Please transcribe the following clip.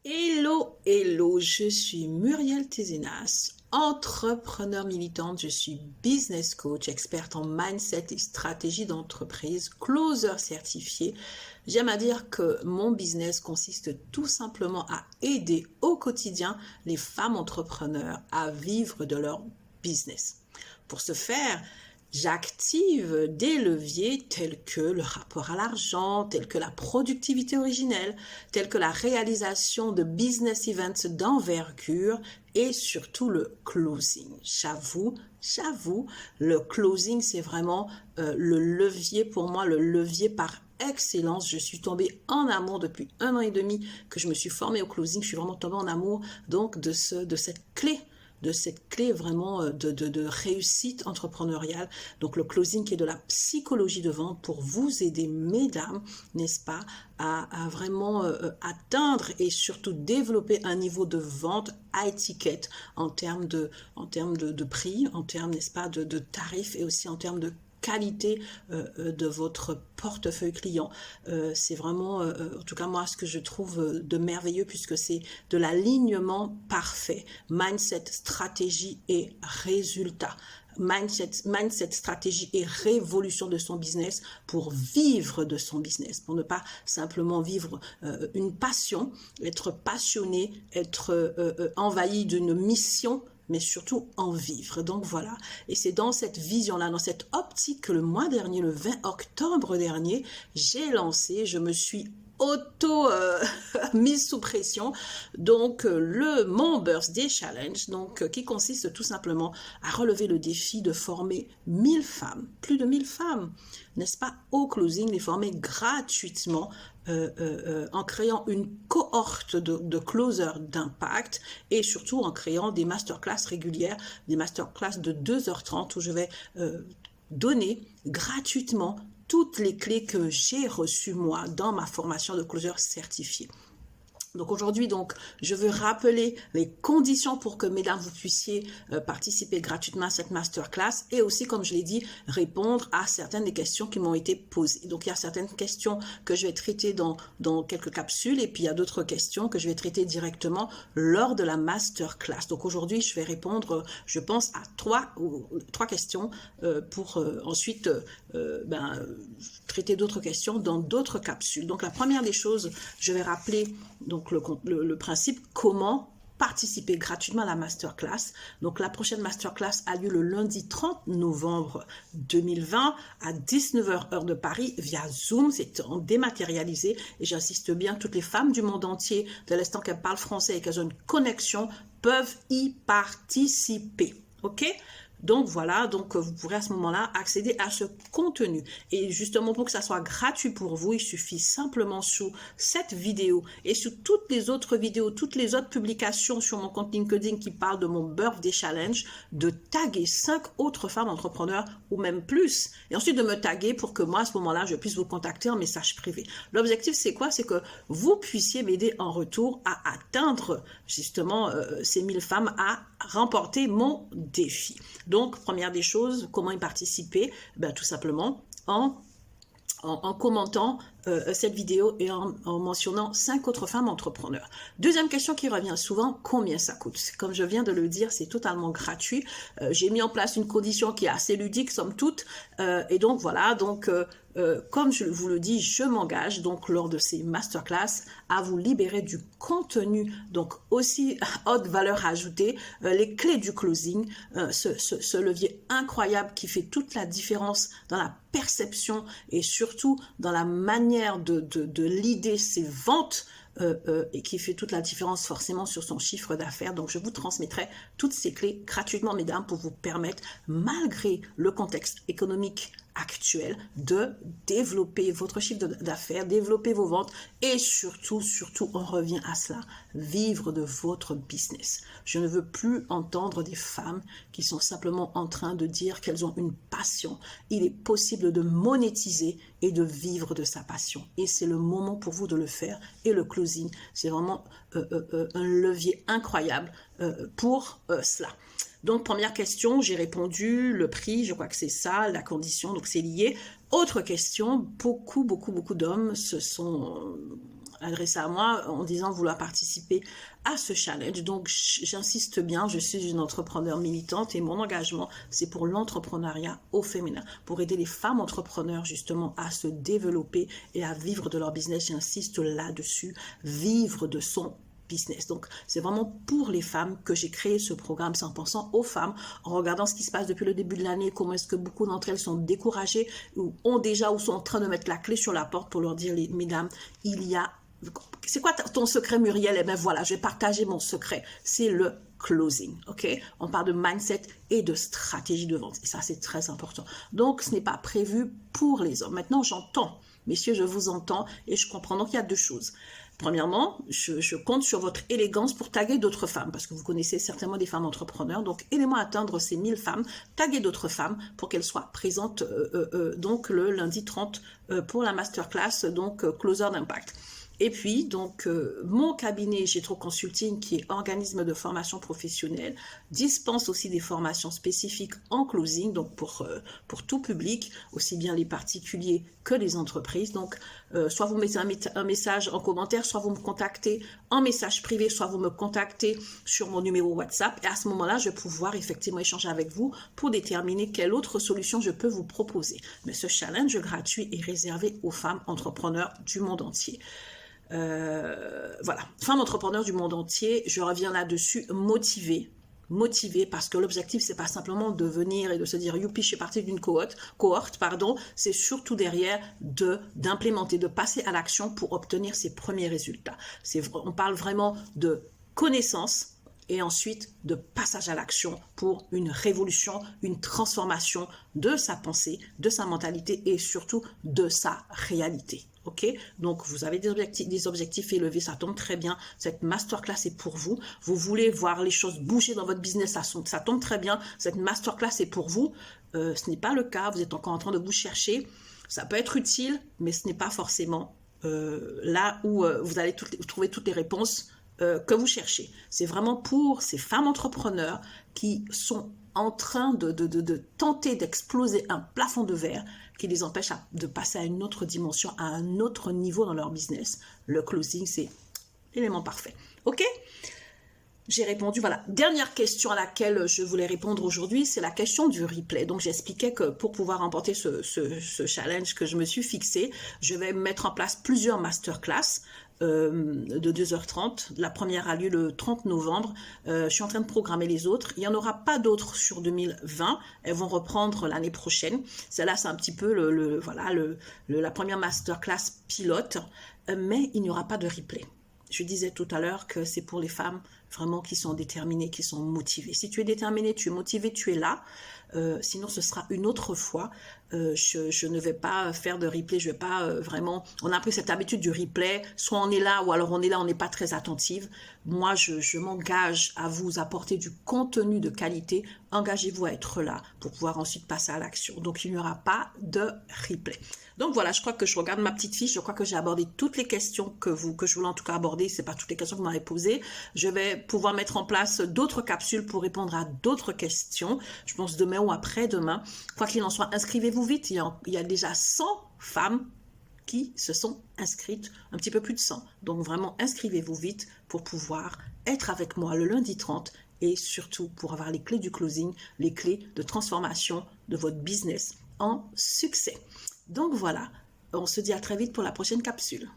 Hello, hello, je suis Muriel Tézénas, entrepreneur militante, je suis business coach, experte en mindset et stratégie d'entreprise, closer certifié. J'aime à dire que mon business consiste tout simplement à aider au quotidien les femmes entrepreneurs à vivre de leur business. Pour ce faire, j'active des leviers tels que le rapport à l'argent, tels que la productivité originelle, tels que la réalisation de business events d'envergure et surtout le closing. J'avoue, le closing, c'est vraiment le levier pour moi, le levier par excellence. Je suis tombée en amour depuis 1 an et demi que je me suis formée au closing. Je suis vraiment tombée en amour donc de cette clé vraiment de réussite entrepreneuriale. Donc le closing qui est de la psychologie de vente pour vous aider, mesdames, n'est-ce pas, à vraiment atteindre et surtout développer un niveau de vente à étiquette en termes de prix, en termes, n'est-ce pas, de tarifs et aussi en termes de qualité de votre portefeuille client. C'est vraiment, en tout cas moi, ce que je trouve de merveilleux puisque c'est de l'alignement parfait. Mindset, stratégie et résultat. Mindset, stratégie et révolution de son business pour vivre de son business, pour ne pas simplement vivre une passion, être passionné, être envahi d'une mission, mais surtout en vivre. Donc voilà, et c'est dans cette vision-là, dans cette optique que le mois dernier, le 20 octobre dernier, j'ai lancé, je me suis mise sous pression, donc mon Birthday Challenge, donc qui consiste tout simplement à relever le défi de former 1000 femmes, plus de 1000 femmes, n'est-ce pas, au closing, les former gratuitement en créant une cohorte de closers d'impact et surtout en créant des masterclass régulières, des masterclass de 2h30 où je vais donner gratuitement toutes les clés que j'ai reçues moi dans ma formation de closer certifié. Donc aujourd'hui, je veux rappeler les conditions pour que, mesdames, vous puissiez participer gratuitement à cette masterclass et aussi, comme je l'ai dit, répondre à certaines des questions qui m'ont été posées. Donc, il y a certaines questions que je vais traiter dans quelques capsules et puis il y a d'autres questions que je vais traiter directement lors de la masterclass. Donc aujourd'hui, je vais répondre, je pense, à trois questions pour ensuite traiter d'autres questions dans d'autres capsules. Donc, la première des choses, je vais rappeler donc le principe, comment participer gratuitement à la masterclass. Donc la prochaine masterclass a lieu le lundi 30 novembre 2020 à 19h heure de Paris via Zoom. C'est en dématérialisé et j'insiste bien, toutes les femmes du monde entier, dès l'instant qu'elles parlent français et qu'elles ont une connexion, peuvent y participer. Ok ? Donc voilà, donc vous pourrez à ce moment-là accéder à ce contenu. Et justement, pour que ça soit gratuit pour vous, il suffit simplement sous cette vidéo et sur toutes les autres vidéos, toutes les autres publications sur mon compte LinkedIn qui parlent de mon Birthday Challenge, de taguer 5 autres femmes entrepreneurs ou même plus. Et ensuite de me taguer pour que moi, à ce moment-là, je puisse vous contacter en message privé. L'objectif, c'est quoi? C'est que vous puissiez m'aider en retour à atteindre justement ces 1000 femmes, à remporter mon défi. Donc, première des choses, comment y participer? Ben, tout simplement en commentant cette vidéo et en mentionnant 5 autres femmes entrepreneurs. Deuxième question qui revient souvent, combien ça coûte? Comme je viens de le dire, c'est totalement gratuit. J'ai mis en place une condition qui est assez ludique, somme toute. Et donc, voilà, comme je vous le dis, je m'engage donc lors de ces masterclass à vous libérer du contenu, donc aussi haute valeur ajoutée, les clés du closing, ce levier incroyable qui fait toute la différence dans la perception et surtout dans la manière de leader ses ventes et qui fait toute la différence forcément sur son chiffre d'affaires. Donc, je vous transmettrai toutes ces clés gratuitement, mesdames, pour vous permettre, malgré le contexte économique actuel, de développer votre chiffre d'affaires, développer vos ventes et surtout, on revient à cela, vivre de votre business. Je ne veux plus entendre des femmes qui sont simplement en train de dire qu'elles ont une passion. Il est possible de monétiser et de vivre de sa passion. Et c'est le moment pour vous de le faire. Et le closing, c'est vraiment un levier incroyable pour cela. Donc, première question, j'ai répondu, le prix, je crois que c'est ça, la condition, donc c'est lié. Autre question, beaucoup d'hommes se sont adressé à moi en disant vouloir participer à ce challenge. Donc, j'insiste bien, je suis une entrepreneur militante et mon engagement, c'est pour l'entrepreneuriat au féminin, pour aider les femmes entrepreneurs justement à se développer et à vivre de leur business. J'insiste là-dessus, vivre de son business. Donc, c'est vraiment pour les femmes que j'ai créé ce programme. C'est en pensant aux femmes, en regardant ce qui se passe depuis le début de l'année, comment est-ce que beaucoup d'entre elles sont découragées ou ont déjà ou sont en train de mettre la clé sur la porte pour leur dire, mesdames, il y a... C'est quoi ton secret, Muriel? Eh bien voilà, je vais partager mon secret. C'est le closing, ok? On parle de mindset et de stratégie de vente. Et ça, c'est très important. Donc, ce n'est pas prévu pour les hommes. Maintenant, j'entends. Messieurs, je vous entends et je comprends. Donc, il y a deux choses. Premièrement, je compte sur votre élégance pour taguer d'autres femmes, parce que vous connaissez certainement des femmes entrepreneurs. Donc, aidez-moi à atteindre ces 1000 femmes, taguer d'autres femmes pour qu'elles soient présentes donc le lundi 30 pour la masterclass, donc Closer d'Impact. Et puis, donc, mon cabinet Getro Consulting, qui est organisme de formation professionnelle, dispense aussi des formations spécifiques en closing, donc pour tout public, aussi bien les particuliers que les entreprises. Donc, soit vous mettez un message en commentaire, soit vous me contactez en message privé, soit vous me contactez sur mon numéro WhatsApp. Et à ce moment-là, je vais pouvoir effectivement échanger avec vous pour déterminer quelle autre solution je peux vous proposer. Mais ce challenge gratuit est réservé aux femmes entrepreneurs du monde entier. Voilà, femmes entrepreneurs du monde entier, je reviens là-dessus, motivées parce que l'objectif, c'est pas simplement de venir et de se dire youpi, je suis partie d'une cohorte, c'est surtout derrière d'implémenter, de passer à l'action pour obtenir ses premiers résultats. On parle vraiment de connaissance et ensuite de passage à l'action pour une révolution, une transformation de sa pensée, de sa mentalité et surtout de sa réalité. Ok, donc vous avez des objectifs élevés, ça tombe très bien. Cette masterclass est pour vous. Vous voulez voir les choses bouger dans votre business, ça tombe très bien. Cette masterclass est pour vous. Ce n'est pas le cas, vous êtes encore en train de vous chercher. Ça peut être utile, mais ce n'est pas forcément là où vous allez trouver toutes les réponses que vous cherchez. C'est vraiment pour ces femmes entrepreneurs qui sont en train de tenter d'exploser un plafond de verre qui les empêche de passer à une autre dimension, à un autre niveau dans leur business. Le closing, c'est l'élément parfait. Ok ? J'ai répondu, voilà. Dernière question à laquelle je voulais répondre aujourd'hui, c'est la question du replay. Donc, j'expliquais que pour pouvoir remporter ce challenge que je me suis fixé, je vais mettre en place plusieurs masterclass de 2h30. La première a lieu le 30 novembre. Je suis en train de programmer les autres. Il n'y en aura pas d'autres sur 2020. Elles vont reprendre l'année prochaine. Celle-là, c'est un petit peu la première masterclass pilote, mais il n'y aura pas de replay. Je disais tout à l'heure que c'est pour les femmes vraiment qui sont déterminées, qui sont motivées. Si tu es déterminée, tu es motivée, tu es là. Sinon, ce sera une autre fois. Je ne vais pas faire de replay, je vais pas vraiment... On a pris cette habitude du replay, soit on est là, ou alors on est là, on n'est pas très attentive. Moi, je m'engage à vous apporter du contenu de qualité. Engagez-vous à être là pour pouvoir ensuite passer à l'action. Donc, il n'y aura pas de replay. Donc voilà, je crois que je regarde ma petite fiche, je crois que j'ai abordé toutes les questions que je voulais en tout cas aborder, c'est pas toutes les questions que vous m'avez posées. Je vais pouvoir mettre en place d'autres capsules pour répondre à d'autres questions, je pense demain ou après-demain. Quoi qu'il en soit, inscrivez-vous vite, il y a déjà 100 femmes qui se sont inscrites, un petit peu plus de 100. Donc vraiment, inscrivez-vous vite pour pouvoir être avec moi le lundi 30 et surtout pour avoir les clés du closing, les clés de transformation de votre business en succès. Donc voilà, on se dit à très vite pour la prochaine capsule.